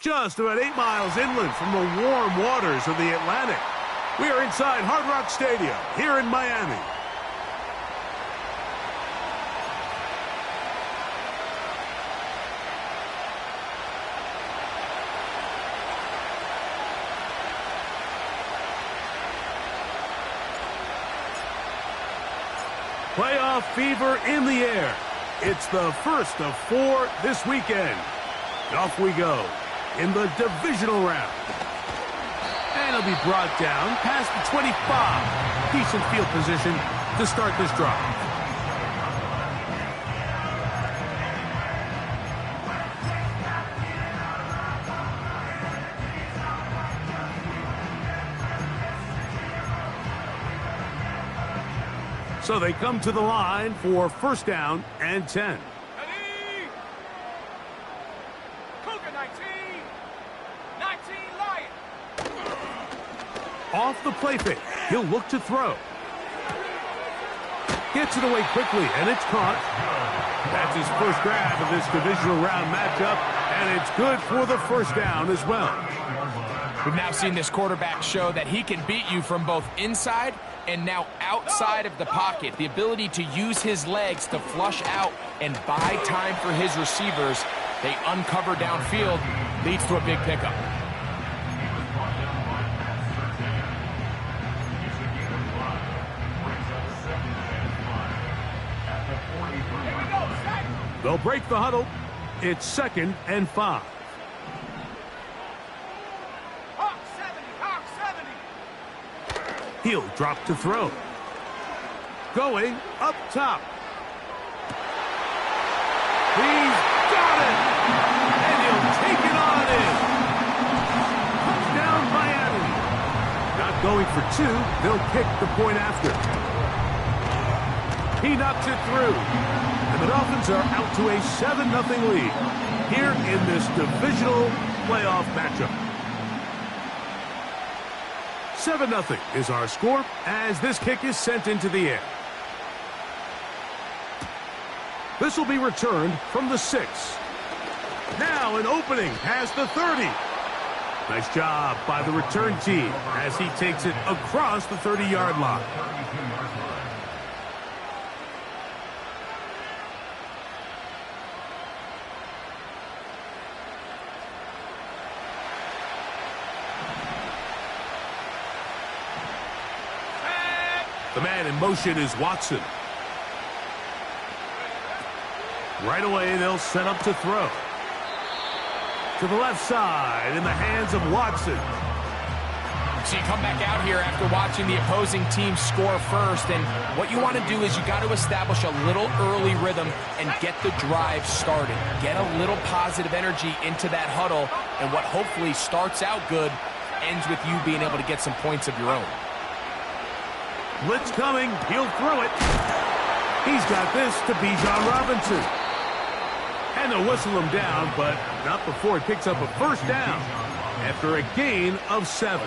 Just about 8 miles inland from the warm waters of the Atlantic. We are inside Hard Rock Stadium here in Miami. Playoff fever in the air. It's the first of 4 this weekend. Off we go in the divisional round. And it'll be brought down past the 25. Decent field position to start this drive. So they come to the line for first down and 10. Off the play fake, he'll look to throw. Gets it away quickly, and it's caught. That's his first grab of this divisional round matchup, and it's good for the first down as well. We've now seen this quarterback show that he can beat you from both inside and now outside of the pocket. The ability to use his legs to flush out and buy time for his receivers. They uncover downfield, leads to a big pickup. They'll break the huddle. It's 2nd and 5. Hawk 70. He'll drop to throw. Going up top. He's got it! And he'll take it on in. Touchdown Miami. Not going for 2. They'll kick the point after. He knocks it through. And the Dolphins are out to a 7-0 lead here in this divisional playoff matchup. 7-0 is our score as this kick is sent into the air. This will be returned from the 6. Now an opening past the 30. Nice job by the return team as he takes it across the 30-yard line. The man in motion is Watson. Right away, they'll set up to throw. To the left side in the hands of Watson. So you come back out here after watching the opposing team score first, and what you want to do is you got to establish a little early rhythm and get the drive started. Get a little positive energy into that huddle, and what hopefully starts out good ends with you being able to get some points of your own. Blitz coming. He'll throw it. He's got this to Bijan Robinson. And they'll whistle him down, but not before he picks up a first down after a gain of 7.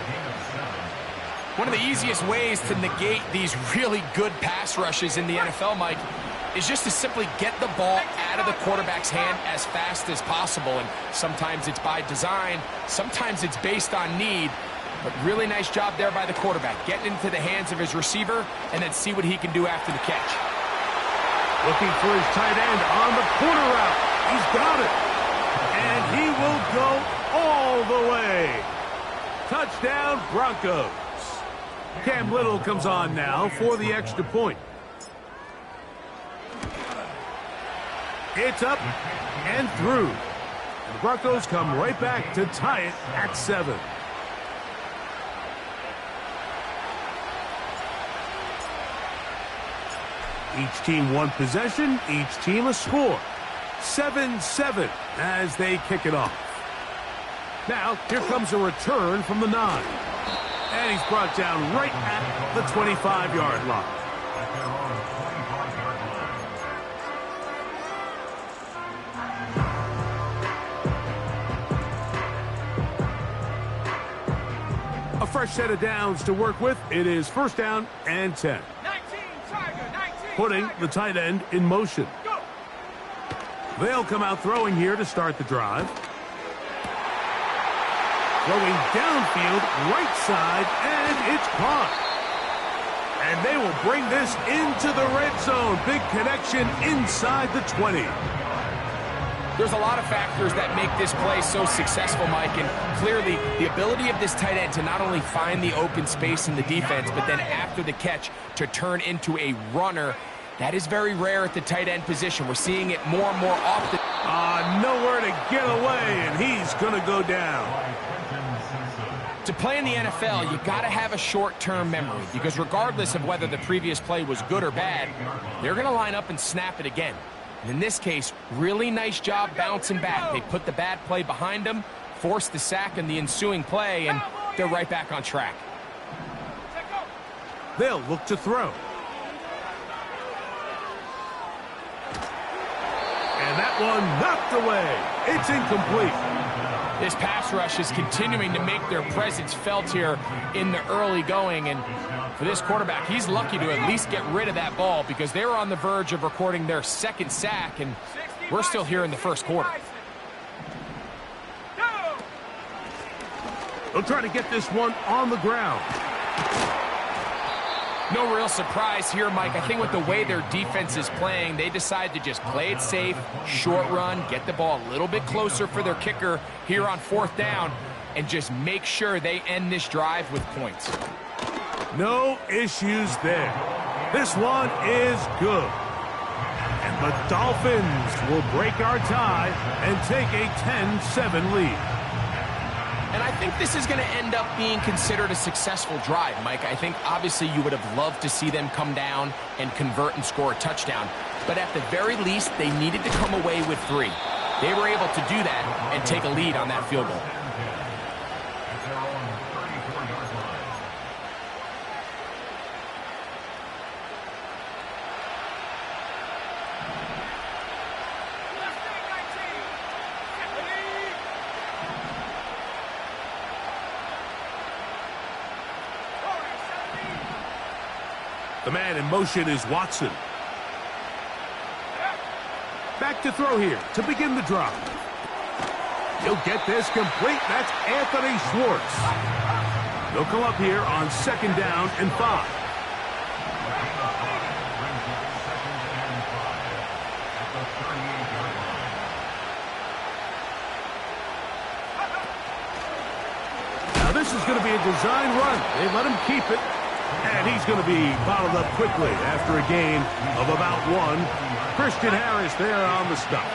One of the easiest ways to negate these really good pass rushes in the NFL, Mike, is just to simply get the ball out of the quarterback's hand as fast as possible. And sometimes it's by design, sometimes it's based on need. But really nice job there by the quarterback, getting into the hands of his receiver and then see what he can do after the catch. Looking for his tight end on the corner route. He's got it. And he will go all the way. Touchdown, Broncos. Cam Little comes on now for the extra point. It's up and through. And the Broncos come right back to tie it at 7. Each team one possession, each team a score. 7-7 as they kick it off. Now, here comes a return from the 9. And he's brought down right at the 25-yard line. A fresh set of downs to work with. It is first down and 10. 19, Tiger, 19, Putting the tight end in motion. Go. They'll come out throwing here to start the drive. Throwing downfield, right side, and it's caught. And they will bring this into the red zone. Big connection inside the 20. There's a lot of factors that make this play so successful, Mike, and clearly the ability of this tight end to not only find the open space in the defense, but then after the catch to turn into a runner. That is very rare at the tight end position. We're seeing it more and more often. Nowhere to get away, and he's going to go down. To play in the NFL, you got to have a short-term memory, because regardless of whether the previous play was good or bad, they're going to line up and snap it again. And in this case, really nice job bouncing back. They put the bad play behind them, forced the sack in the ensuing play, and they're right back on track. They'll look to throw. And that one knocked away. It's incomplete. This pass rush is continuing to make their presence felt here in the early going. And for this quarterback, he's lucky to at least get rid of that ball, because they were on the verge of recording their second sack, and we're still here in the first quarter. They'll try to get this one on the ground. No real surprise here, Mike. I think with the way their defense is playing, they decide to just play it safe, short run, get the ball a little bit closer for their kicker here on fourth down, and just make sure they end this drive with points. No issues there. This one is good. And the Dolphins will break our tie and take a 10-7 lead. And I think this is going to end up being considered a successful drive, Mike. I think obviously you would have loved to see them come down and convert and score a touchdown. But at the very least, they needed to come away with 3. They were able to do that and take a lead on that field goal. The man in motion is Watson. Back to throw here to begin the drive. He'll get this complete. That's Anthony Schwartz. They'll come up here on second down and 5. Now this is going to be a design run. They let him keep it. And he's going to be bottled up quickly after a gain of about 1. Christian Harris there on the stop.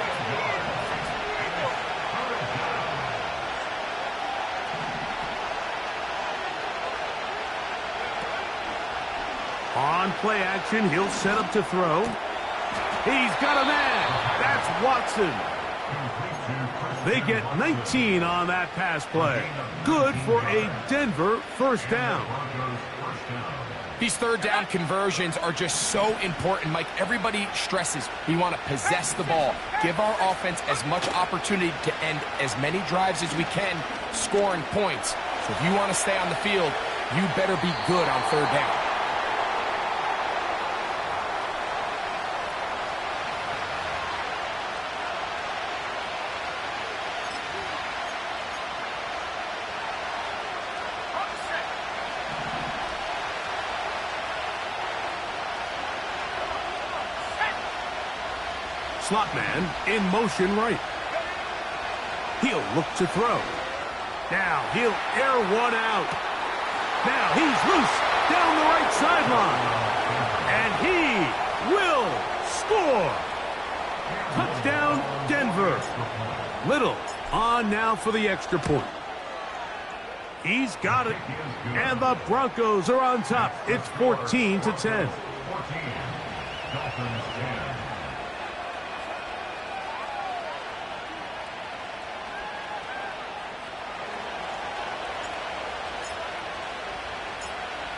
On play action, he'll set up to throw. He's got a man. That's Watson. They get 19 on that pass play. Good for a Denver first down. These third down conversions are just so important, Mike. Everybody stresses we want to possess the ball, give our offense as much opportunity to end as many drives as we can, scoring points. So if you want to stay on the field, you better be good on third down. Slot man in motion right. He'll look to throw. Now he'll air one out. Now he's loose down the right sideline. And he will score. Touchdown, Denver. Little On now for the extra point. He's got it. And the Broncos are on top. It's 14-10.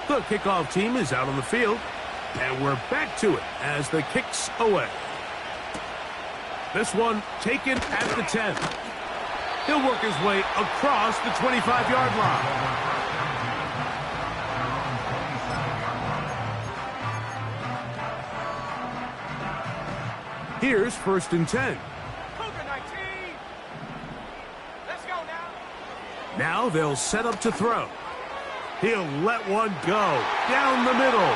The kickoff team is out on the field. And we're back to it as the kick's away. This one taken at the 10. He'll work his way across the 25-yard line. Here's 1st and 10. Cougar 19. Let's go now. Now they'll set up to throw. He'll let one go down the middle.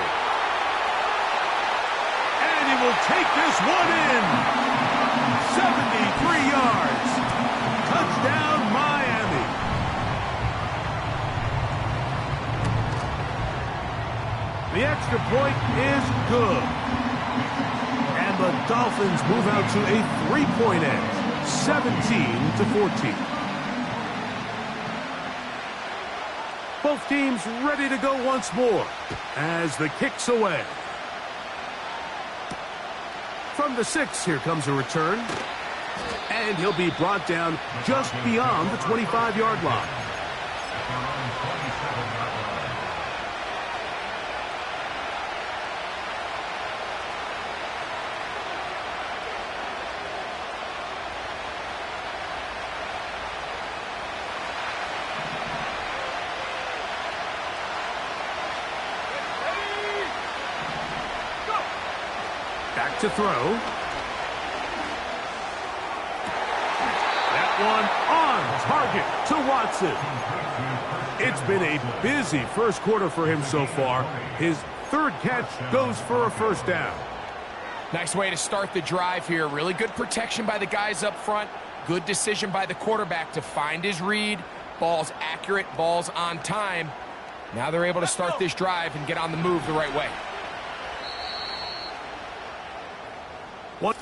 And he will take this one in. 73 yards. Touchdown, Miami. The extra point is good. And the Dolphins move out to a 3-point edge, 17-14. Both teams ready to go once more as the kick's away. From the 6, here comes a return. And he'll be brought down just beyond the 25-yard line. Back to throw. One on target to Watson. It's been a busy first quarter for him so far. His 3rd catch goes for a 1st down. Nice way to start the drive here. Really good protection by the guys up front. Good decision by the quarterback to find his read. Ball's accurate, ball's on time. Now they're able to start this drive and get on the move the right way. What?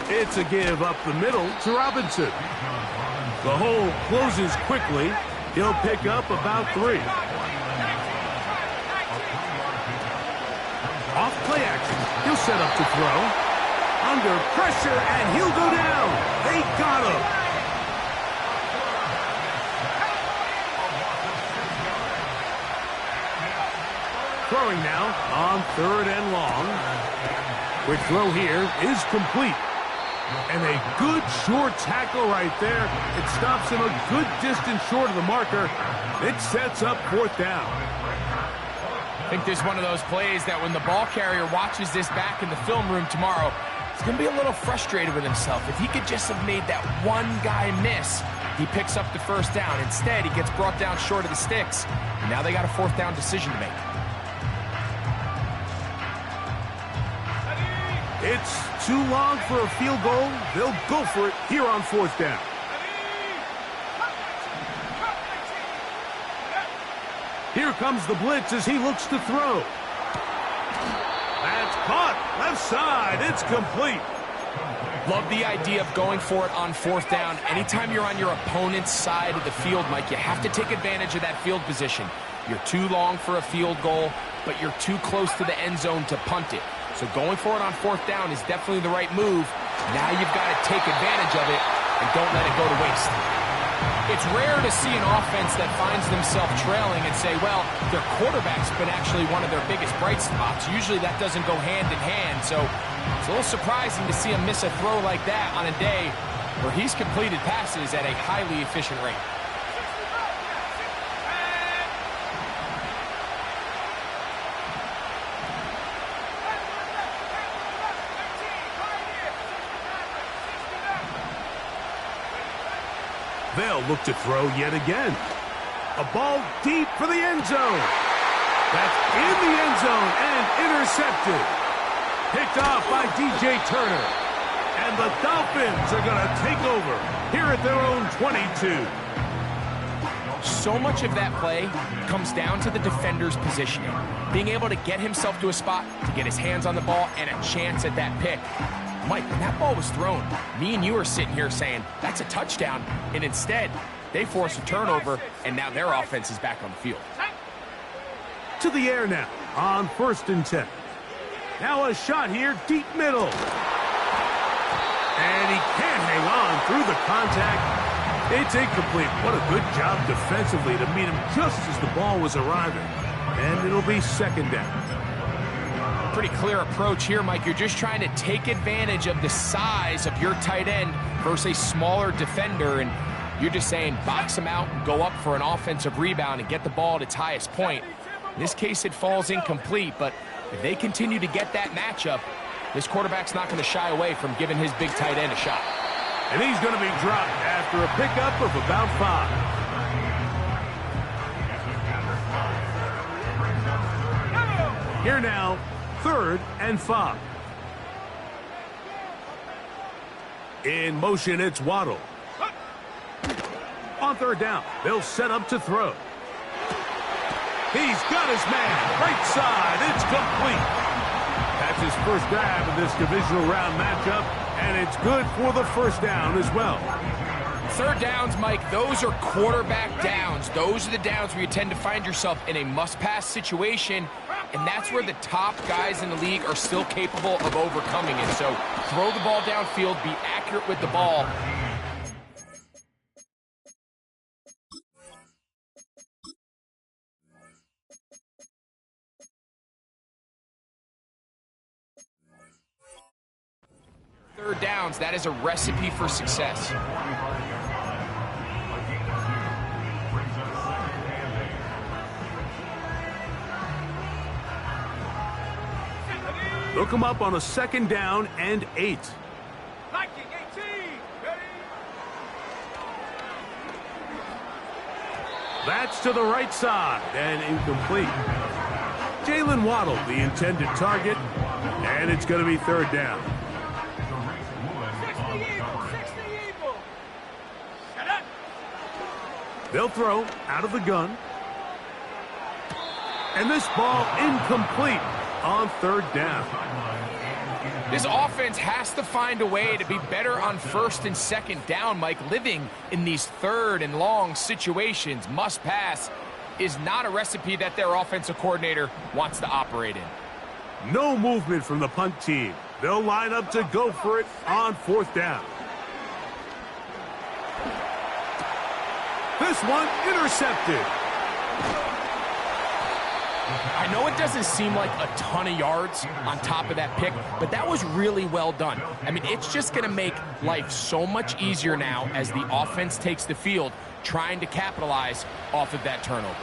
It's a give up the middle to Robinson. The hole closes quickly. He'll pick up about 3. Off play action. He'll set up to throw. Under pressure, and he'll go down. They got him. Throwing now on 3rd and long. Quick throw here is complete. And a good short tackle right there. It stops him a good distance short of the marker. It sets up 4th down. I think this is one of those plays that when the ball carrier watches this back in the film room tomorrow, he's going to be a little frustrated with himself. If he could just have made that one guy miss, he picks up the 1st down. Instead, he gets brought down short of the sticks. And now they got a 4th down decision to make. It's too long for a field goal. They'll go for it here on 4th down. Here comes the blitz as he looks to throw. That's caught. Left side. It's complete. Love the idea of going for it on 4th down. Anytime you're on your opponent's side of the field, Mike, you have to take advantage of that field position. You're too long for a field goal, but you're too close to the end zone to punt it. So going for it on 4th down is definitely the right move. Now you've got to take advantage of it and don't let it go to waste. It's rare to see an offense that finds themselves trailing and say, well, their quarterback's been actually one of their biggest bright spots. Usually that doesn't go hand in hand. So it's a little surprising to see him miss a throw like that on a day where he's completed passes at a highly efficient rate. They'll look to throw yet again. A ball deep for the end zone. That's in the end zone and intercepted. Picked off by DJ Turner. And the Dolphins are going to take over here at their own 22. So much of that play comes down to the defender's positioning. Being able to get himself to a spot, to get his hands on the ball, and a chance at that pick. Mike, when that ball was thrown, me and you are sitting here saying, that's a touchdown. And instead, they force a turnover, and now their offense is back on the field. To the air now on 1st and 10. Now a shot here, deep middle. And he can't hang on through the contact. It's incomplete. What a good job defensively to meet him just as the ball was arriving. And it'll be 2nd down. Pretty clear approach here, Mike. You're just trying to take advantage of the size of your tight end versus a smaller defender, and you're just saying box him out and go up for an offensive rebound and get the ball at its highest point. In this case, it falls incomplete, but if they continue to get that matchup, this quarterback's not going to shy away from giving his big tight end a shot. And he's going to be dropped after a pickup of about 5. Here now, 3rd and 5. In motion, it's Waddle. On 3rd down, they'll set up to throw. He's got his man, right side, it's complete. That's his first grab in this divisional round matchup, and it's good for the 1st down as well. 3rd downs, Mike, those are quarterback downs. Those are the downs where you tend to find yourself in a must-pass situation, and that's where the top guys in the league are still capable of overcoming it. So throw the ball downfield, be accurate with the ball. Third downs, that is a recipe for success. Look him up on a 2nd down and 8. Viking 18. Ready? That's to the right side and incomplete. Jalen Waddle, the intended target, and it's going to be 3rd down. 60 Eagle. Shut up. They'll throw out of the gun. And this ball incomplete on 3rd down. This offense has to find a way to be better on 1st and 2nd down, Mike. Living in these 3rd and long situations, must pass, is not a recipe that their offensive coordinator wants to operate in. No movement from the punt team. They'll line up to go for it on 4th down. This one intercepted. I know it doesn't seem like a ton of yards on top of that pick, but that was really well done. I mean, it's just going to make life so much easier now as the offense takes the field, trying to capitalize off of that turnover.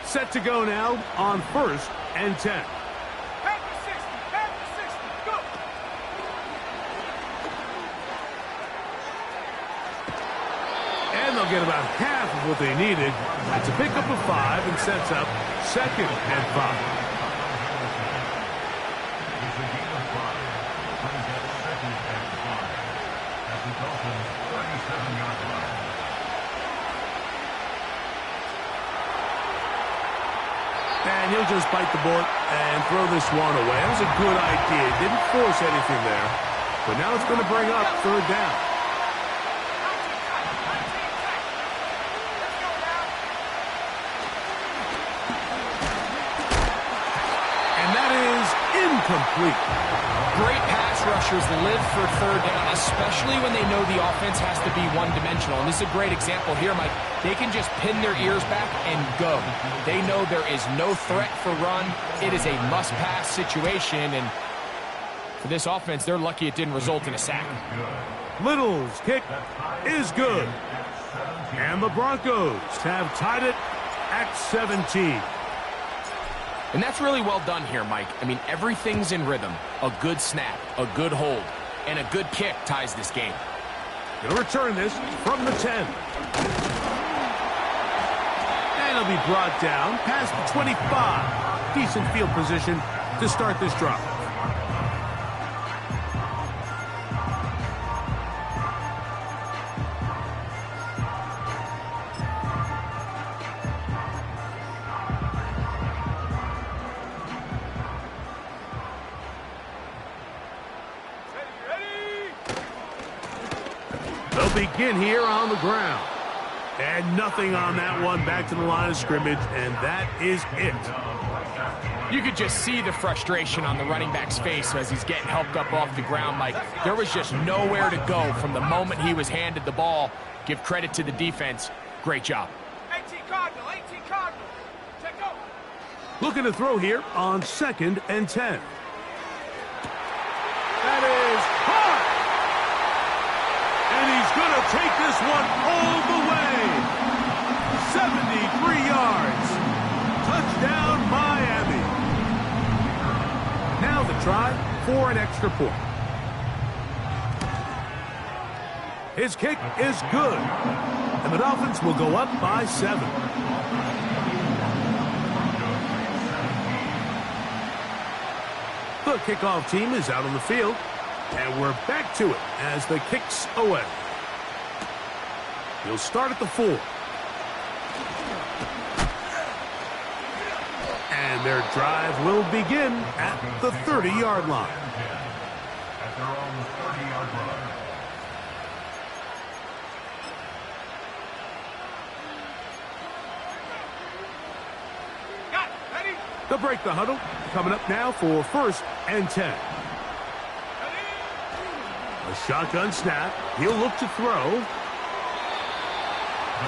Set to go now on 1st and 10. Back to 60. Back to 60. Go. And they'll get about half of what they needed. It's a pickup of 5 and sets up 2nd and 5. And he'll just bite the bullet and throw this one away. That was a good idea. Didn't force anything there. But now it's going to bring up 3rd down. And that is incomplete. Great pass rushers live for 3rd down, especially when they know the offense has to be one-dimensional. And this is a great example here, Mike. They can just pin their ears back and go. They know there is no threat for run. It is a must-pass situation, and for this offense, they're lucky it didn't result in a sack. Little's kick is good. And the Broncos have tied it at 17. And that's really well done here, Mike. I mean, everything's in rhythm. A good snap, a good hold, and a good kick ties this game. Going to return this from the 10. And And he'll be brought down past the 25. Decent field position to start this drive. They'll begin here on the ground. And nothing on that one. Back to the line of scrimmage, and that is it. You could just see the frustration on the running back's face as he's getting helped up off the ground, Mike. There was just nowhere to go from the moment he was handed the ball. Give credit to the defense. Great job. 18 Cardinal, 18 Cardinal. Check over. Looking to throw here on 2nd and 10. That is hard. And he's going to take this one all the way. 73 yards. Touchdown, Miami. Now the try for an extra point. His kick is good. And the Dolphins will go up by 7. The kickoff team is out on the field. And we're back to it as the kick's away. He'll start at the 4. And their drive will begin at the 30-yard line. At their own 30-yard line. Got it. Ready? They'll break the huddle. Coming up now for 1st and 10. A shotgun snap. He'll look to throw.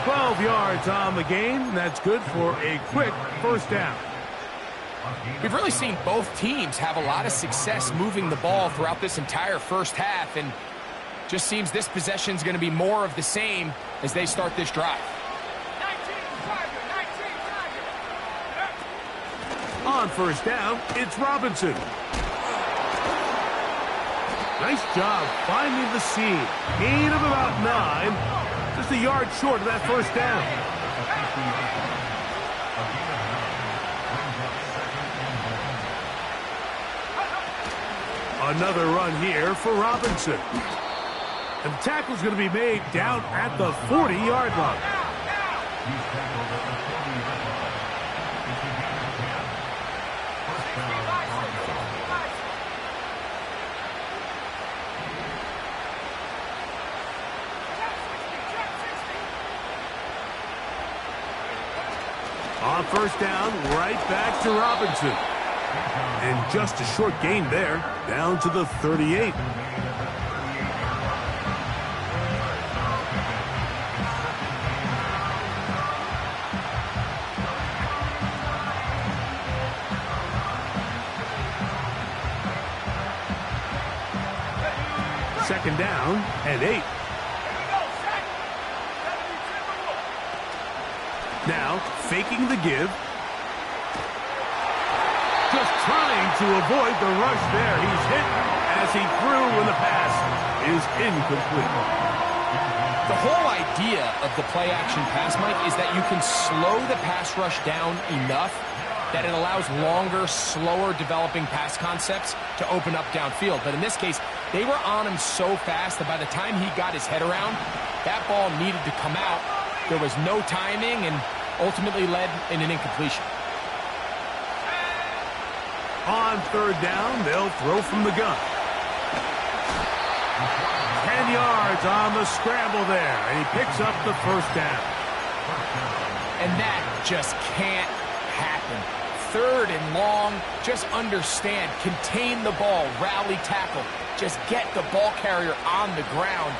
12 yards on the game. That's good for a quick first down. We've really seen both teams have a lot of success moving the ball throughout this entire first half, and just seems this possession is going to be more of the same as they start this drive. 19 Tiger, 19 Tiger. On first down, it's Robinson. Nice job finding the seam. Gain of about 9. Just a yard short of that first down. Another run here for Robinson. And the tackle's going to be made down at the 40-yard line. On first down, right back to Robinson. And just a short gain there, down to the 38. Second down and 8. Now, faking the give. Just trying to avoid the rush there. He's hit as he threw when the pass is incomplete. The whole idea of the play-action pass, Mike, is that you can slow the pass rush down enough that it allows longer, slower developing pass concepts to open up downfield. But in this case, they were on him so fast that by the time he got his head around, that ball needed to come out. There was no timing and ultimately led in an incompletion. On third down, they'll throw from the gun. 10 yards on the scramble there, and he picks up the first down. And that just can't happen. Third and long, just understand, contain the ball, rally tackle, just get the ball carrier on the ground.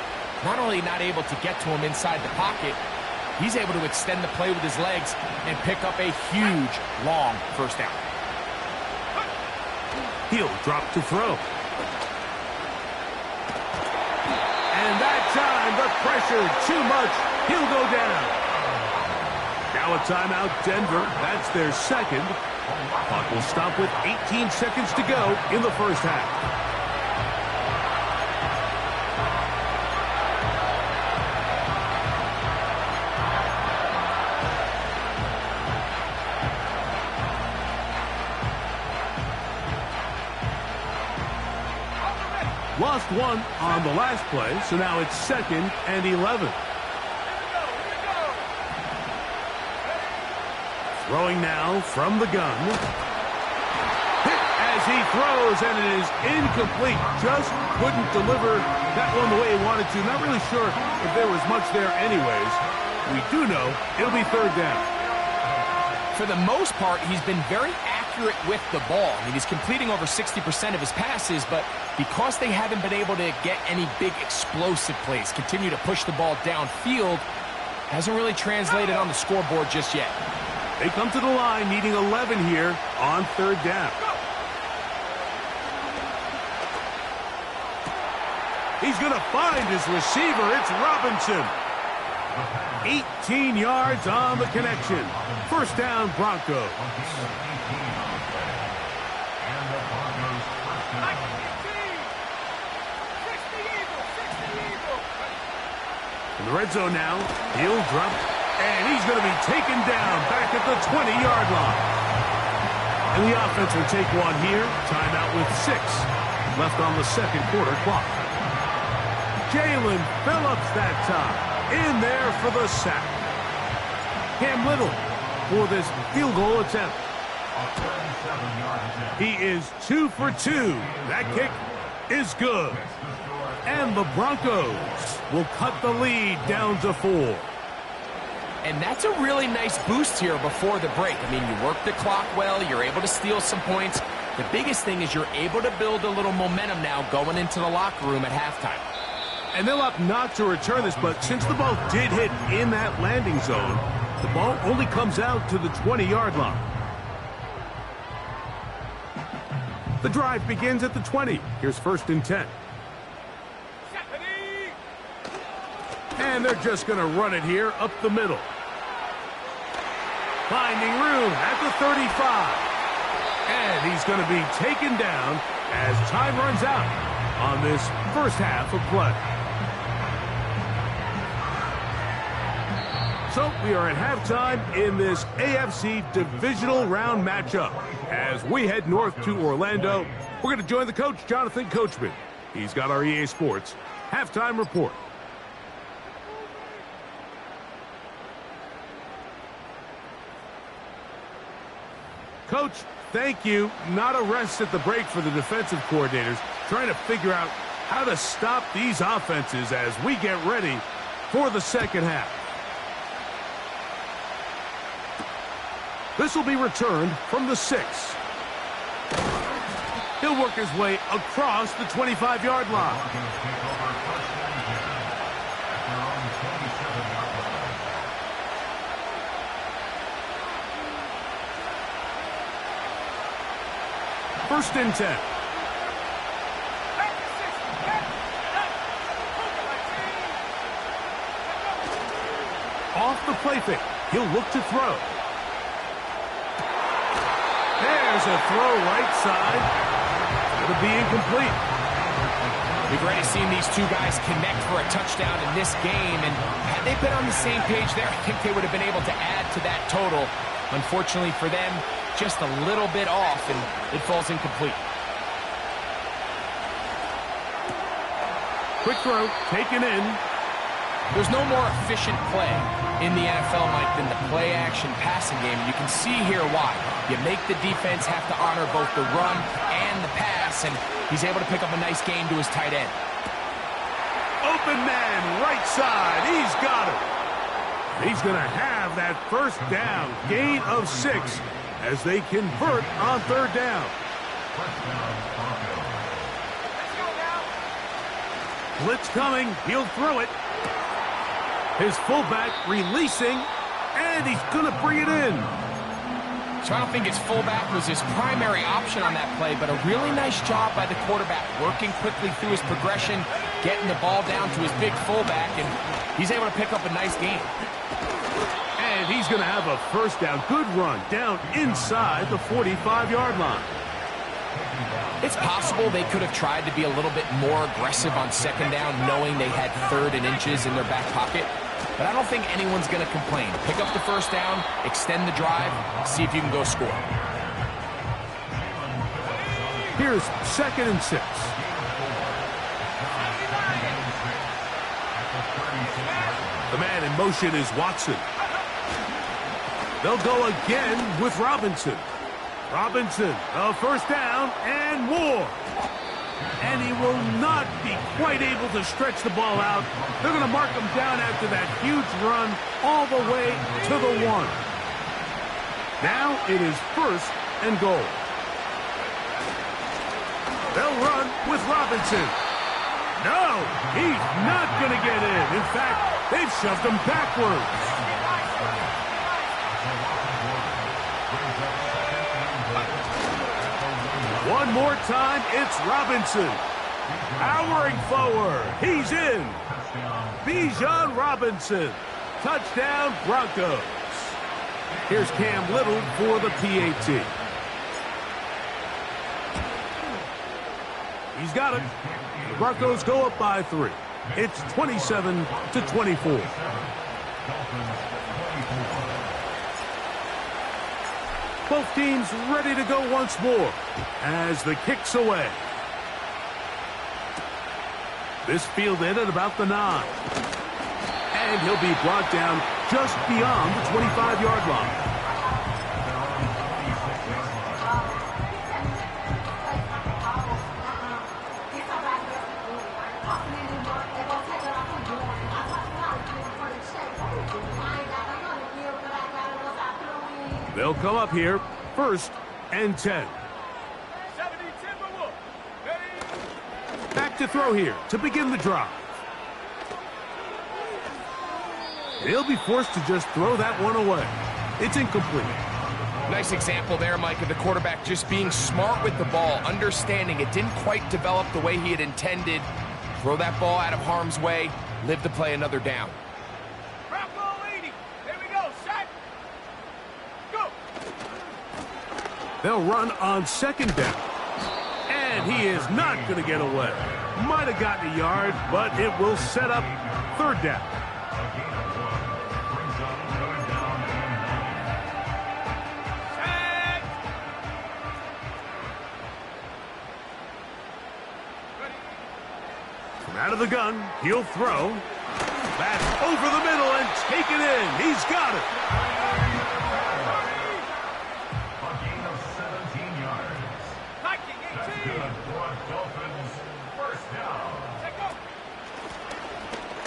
Not only not able to get to him inside the pocket, he's able to extend the play with his legs and pick up a huge, long first down. He'll drop to throw. And that time, the pressure, too much. He'll go down. Now a timeout, Denver. That's their second. Clock will stop with 18 seconds to go in the first half. Lost one on the last play, so now it's 2nd and 11. Throwing now from the gun. Hit as he throws, and it is incomplete. Just couldn't deliver that one the way he wanted to. Not really sure if there was much there anyways. We do know it'll be 3rd down. For the most part, he's been very accurate with the ball. I mean, he's completing over 60% of his passes, but because they haven't been able to get any big explosive plays, continue to push the ball downfield, hasn't really translated on the scoreboard just yet. They come to the line needing 11 here on 3rd down. He's going to find his receiver. It's Robinson. 18 yards on the connection. 1st down, Broncos. In the red zone now, he'll drop, and he's going to be taken down back at the 20-yard line. And the offense will take one here. Timeout with 6 left on the 2nd quarter clock. Jalen Phillips that time. In there for the sack. Cam Little for this field goal attempt. He is 2 for 2. That kick is good. And the Broncos will cut the lead down to 4. And that's a really nice boost here before the break. I mean, you work the clock well, you're able to steal some points. The biggest thing is you're able to build a little momentum now going into the locker room at halftime. And they'll opt not to return this, but since the ball did hit in that landing zone, the ball only comes out to the 20-yard line. The drive begins at the 20. Here's 1st and 10. And they're just going to run it here up the middle. Finding room at the 35. And he's going to be taken down as time runs out on this 1st half of play. So we are at halftime in this AFC divisional round matchup. As we head north to Orlando, we're going to join the coach, Jonathan Coachman. He's got our EA Sports halftime report. Coach, thank you. Not a rest at the break for the defensive coordinators, trying to figure out how to stop these offenses as we get ready for the 2nd half. This will be returned from the 6. He'll work his way across the 25-yard line. First and 10. Off the play fake. He'll look to throw. There's a throw right side. It'll be incomplete. We've already seen these two guys connect for a touchdown in this game, and had they been on the same page there, I think they would have been able to add to that total. Unfortunately for them, just a little bit off, and it falls incomplete. Quick throw, taken in. There's no more efficient play in the NFL, Mike, than the play-action passing game. You can see here why. You make the defense have to honor both the run and the pass, and he's able to pick up a nice gain to his tight end. Open man, right side. He's got it. He's going to have that 1st down, gain of 6, as they convert on 3rd down. Blitz coming. He'll throw it. His fullback releasing, and he's going to bring it in. So I don't think his fullback was his primary option on that play, but a really nice job by the quarterback, working quickly through his progression, getting the ball down to his big fullback, and he's able to pick up a nice gain. And he's going to have a 1st down. Good run down inside the 45-yard line. It's possible they could have tried to be a little bit more aggressive on 2nd down, knowing they had 3rd and inches in their back pocket. But I don't think anyone's going to complain. Pick up the 1st down, extend the drive, see if you can go score. Here's 2nd and 6. The man in motion is Watson. They'll go again with Robinson. Robinson, a first down and more. And he will not be quite able to stretch the ball out. They're going to mark him down after that huge run all the way to the 1. Now it is first and goal. They'll run with Robinson. No, he's not going to get in. In fact, they've shoved him backwards. One more time, it's Robinson. Powering forward. He's in. Bijan Robinson. Touchdown, Broncos. Here's Cam Little for the PAT. He's got it. The Broncos go up by 3. It's 27-24. Both teams ready to go once more as the kick's away. This fielded at about the 9. And he'll be brought down just beyond the 25-yard line. They'll come up here, first and 10. Back to throw here to begin the drive. He'll be forced to just throw that one away. It's incomplete. Nice example there, Mike, of the quarterback just being smart with the ball, understanding it didn't quite develop the way he had intended. Throw that ball out of harm's way, live to play another down. They'll run on second down. And he is not going to get away. Might have gotten a yard, but it will set up third down. From out of the gun, he'll throw. That's over the middle and take it in. He's got it.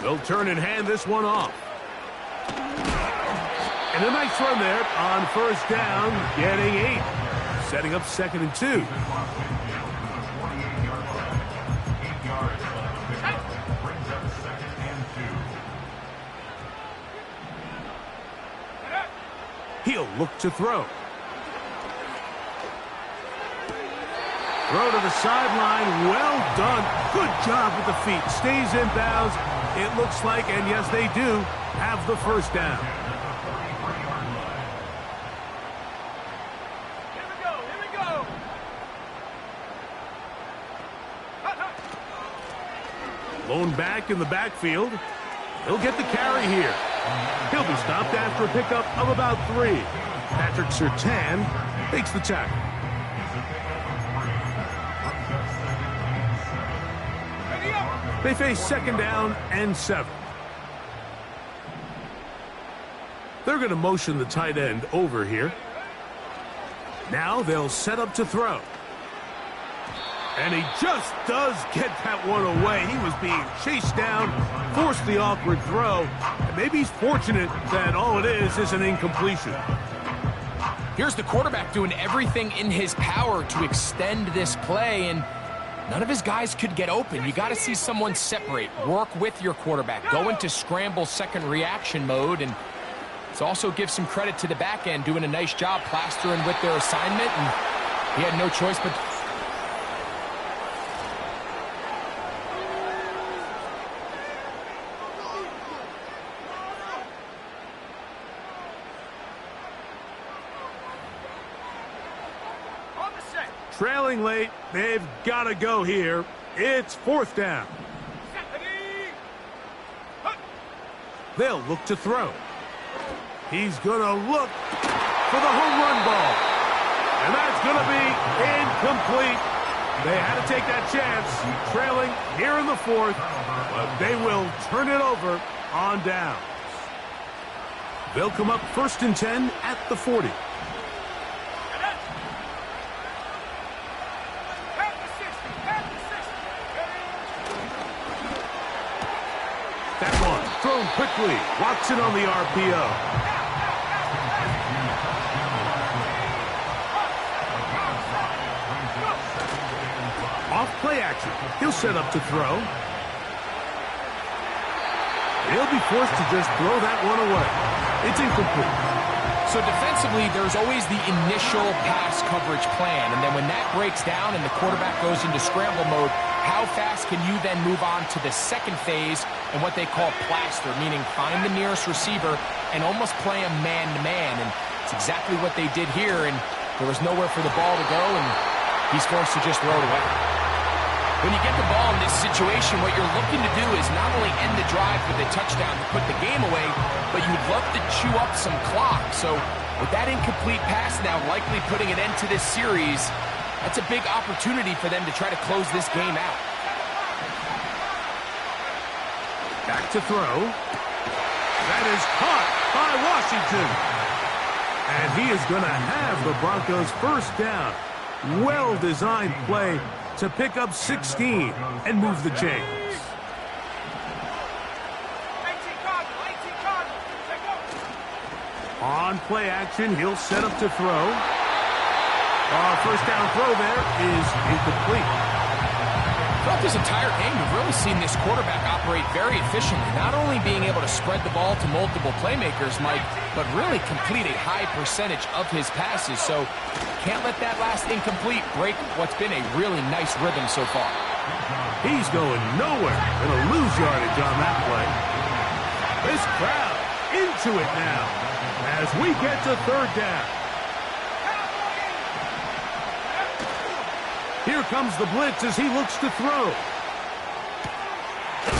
They'll turn and hand this one off. And a nice run there on first down, getting 8. Setting up second and 2. He'll look to throw. Throw to the sideline. Well done. Good job with the feet. Stays in bounds. It looks like, and yes, they do, have the first down. Here we go. Lone back in the backfield. He'll get the carry here. He'll be stopped after a pickup of about 3. Patrick Surtain takes the tackle. They face second down and 7. They're going to motion the tight end over here. Now they'll set up to throw. And he just does get that one away. He was being chased down, forced the awkward throw. And maybe he's fortunate that all it is an incompletion. Here's the quarterback doing everything in his power to extend this play, and none of his guys could get open. You got to see someone separate, work with your quarterback, go into scramble second reaction mode, and it also gives some credit to the back end doing a nice job plastering with their assignment, and he had no choice but trailing late. They've got to go here. It's fourth down. They'll look to throw. He's going to look for the home run ball. And that's going to be incomplete. They had to take that chance, trailing here in the fourth, but they will turn it over on downs. They'll come up 1st and 10 at the 40. That one thrown quickly. Watson on the RPO. Off play action. He'll set up to throw. He'll be forced to just throw that one away. It's incomplete. So defensively, there's always the initial pass coverage plan, and then when that breaks down and the quarterback goes into scramble mode, how fast can you then move on to the second phase and what they call plaster, meaning find the nearest receiver and almost play a man-to-man, and it's exactly what they did here, and there was nowhere for the ball to go, and he's forced to just throw it away. When you get the ball in this situation, what you're looking to do is not only end the drive with a touchdown to put the game away, but you would love to chew up some clock. So with that incomplete pass now likely putting an end to this series, that's a big opportunity for them to try to close this game out. Back to throw. That is caught by Washington. And he is going to have the Broncos first down. Well-designed play to pick up 16 and move the chains. On play action, he'll set up to throw. First down throw there is incomplete. Throughout this entire game, we've really seen this quarterback operate very efficiently, not only being able to spread the ball to multiple playmakers, Mike, but really complete a high percentage of his passes. So can't let that last incomplete break what's been a really nice rhythm so far. He's going nowhere. Gonna lose yardage on that play. This crowd into it now as we get to third down. Here comes the blitz as he looks to throw.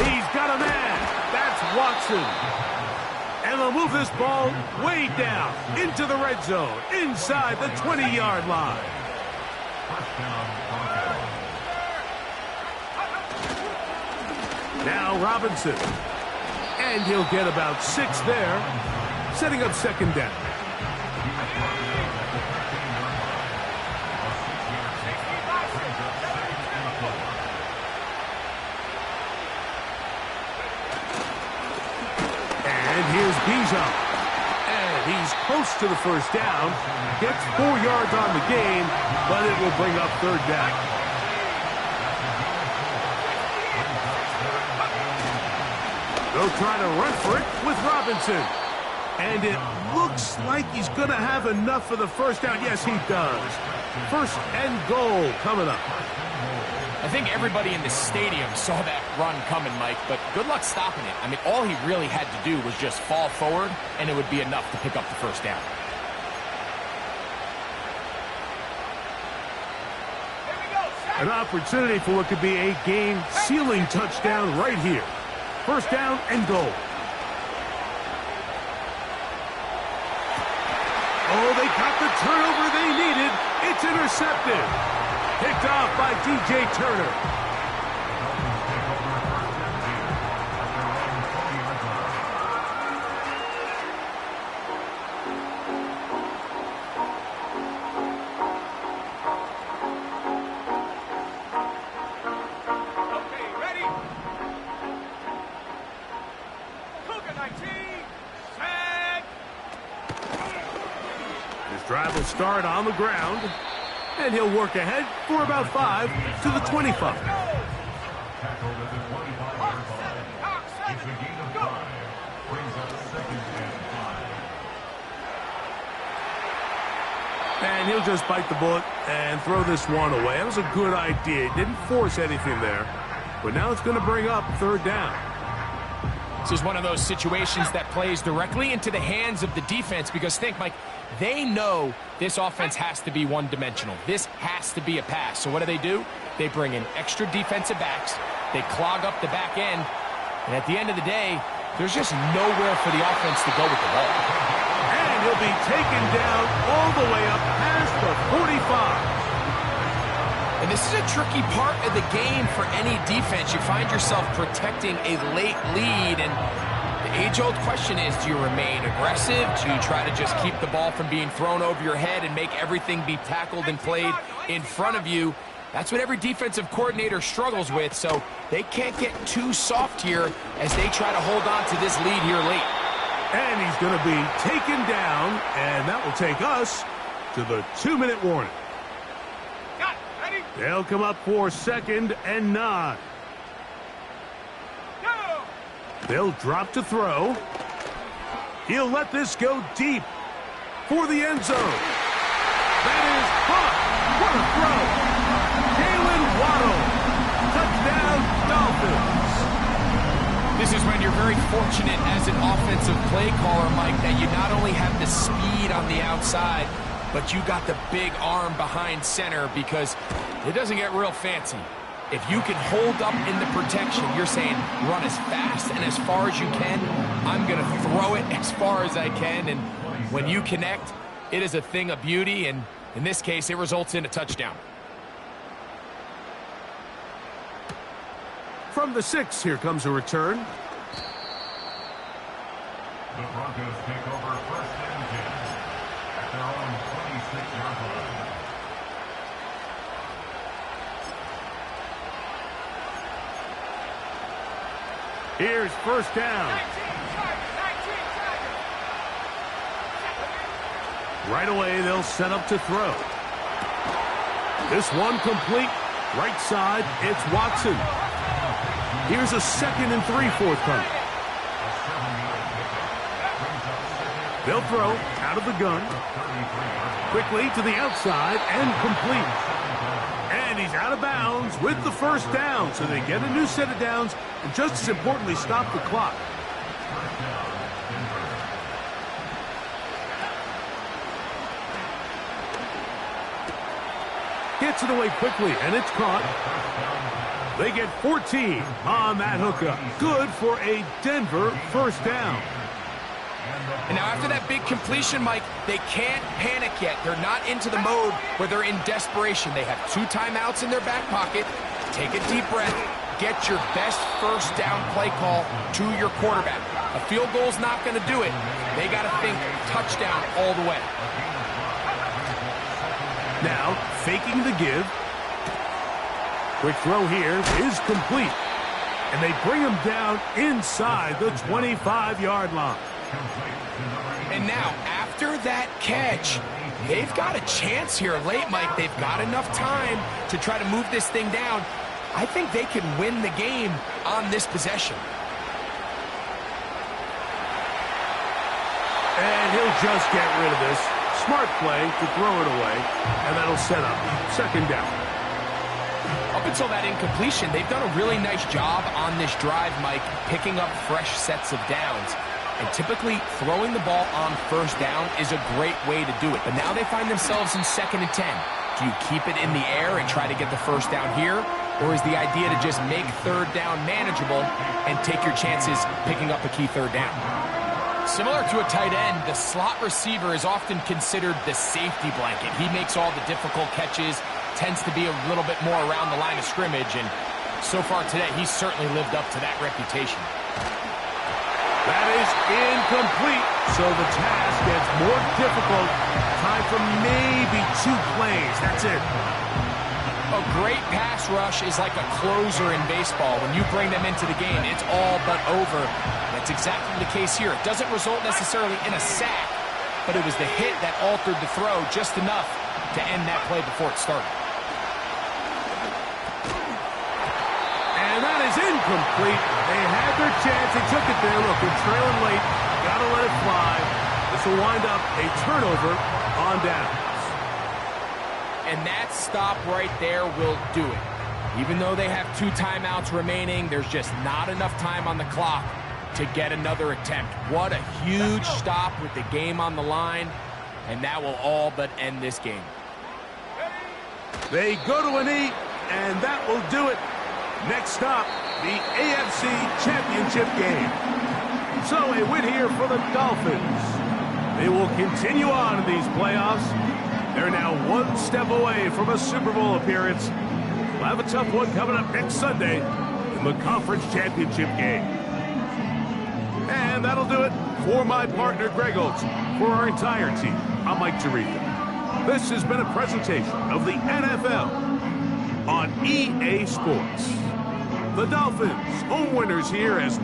He's got a man. That's Watson. And they'll move this ball way down into the red zone, inside the 20-yard line. Now Robinson. And he'll get about 6 there, setting up second down. Here's Bijan. And he's close to the first down. Gets 4 yards on the game, but it will bring up third down. They'll try to run for it with Robinson. And it looks like he's going to have enough for the first down. Yes, he does. First and goal coming up. I think everybody in the stadium saw that run coming, Mike, but good luck stopping it. I mean, all he really had to do was just fall forward, and it would be enough to pick up the first down. An opportunity for what could be a game-sealing touchdown right here. First down and goal. Oh, they got the turnover they needed. It's intercepted. Picked off by DJ Turner. Drive will start on the ground, and he'll work ahead for about 5 to the 25. And he'll just bite the bullet and throw this one away. That was a good idea. Didn't force anything there, but now it's going to bring up third down. This is one of those situations that plays directly into the hands of the defense because think, Mike, they know this offense has to be one-dimensional. This has to be a pass. So what do? They bring in extra defensive backs. They clog up the back end. And at the end of the day, there's just nowhere for the offense to go with the ball. And he'll be taken down all the way up past the 45. And this is a tricky part of the game for any defense. You find yourself protecting a late lead, and the age-old question is, do you remain aggressive? Do you try to just keep the ball from being thrown over your head and make everything be tackled and played in front of you? That's what every defensive coordinator struggles with, so they can't get too soft here as they try to hold on to this lead here late. And he's going to be taken down, and that will take us to the 2-minute warning. They'll come up for 2nd and 9. They'll drop to throw. He'll let this go deep for the end zone. That is caught. What a throw. Waddle. Touchdown, Dolphins. This is when you're very fortunate as an offensive play caller, Mike, that you not only have the speed on the outside, but you got the big arm behind center, because it doesn't get real fancy. If you can hold up in the protection, you're saying run as fast and as far as you can. I'm going to throw it as far as I can, and when you connect, it is a thing of beauty, and in this case, it results in a touchdown. From the 6, here comes a return. The Broncos take over 1st and 10 at their own 26-yard line. Here's 1st down. Right away, they'll set up to throw. This one complete. Right side, it's Watson. Here's a 2nd and 3 forthcoming. They'll throw out of the gun. Quickly to the outside and complete. And he's out of bounds with the 1st down. So they get a new set of downs and just as importantly stop the clock. Gets it away quickly and it's caught. They get 14 on that hookup. Good for a Denver 1st down. And now after that big completion, Mike, they can't panic yet. They're not into the mode where they're in desperation. They have 2 timeouts in their back pocket. Take a deep breath. Get your best 1st down play call to your quarterback. A field goal's not going to do it. They got to think touchdown all the way. Now, faking the give. Quick throw here is complete. And they bring him down inside the 25-yard line. And now, after that catch, they've got a chance here late, Mike. They've got enough time to try to move this thing down. I think they can win the game on this possession. And he'll just get rid of this. Smart play to throw it away. And that'll set up 2nd down. Up until that incompletion, they've done a really nice job on this drive, Mike, picking up fresh sets of downs. And typically, throwing the ball on 1st down is a great way to do it. But now they find themselves in 2nd and 10. Do you keep it in the air and try to get the 1st down here? Or is the idea to just make 3rd down manageable and take your chances picking up a key 3rd down? Similar to a tight end, the slot receiver is often considered the safety blanket. He makes all the difficult catches, tends to be a little bit more around the line of scrimmage, and so far today, he's certainly lived up to that reputation. That is incomplete, so the task gets more difficult. Time for maybe 2 plays. That's it. A great pass rush is like a closer in baseball. When you bring them into the game, it's all but over. That's exactly the case here. It doesn't result necessarily in a sack, but it was the hit that altered the throw just enough to end that play before it started. And that is incomplete. They had their chance. They took it there. Look, they're trailing late. Got to let it fly. This will wind up a turnover on downs. And that stop right there will do it. Even though they have 2 timeouts remaining, there's just not enough time on the clock to get another attempt. What a huge stop with the game on the line, and that will all but end this game. They go to a knee, and that will do it. Next stop, the AFC Championship game. So a win here for the Dolphins. They will continue on in these playoffs. They're now 1 step away from a Super Bowl appearance have a tough one coming up next Sunday in the conference championship game. And that'll do it for my partner, Greg Olds. For our entire team, I'm Mike Tirico. This has been a presentation of the NFL on EA Sports. The Dolphins, home winners here as we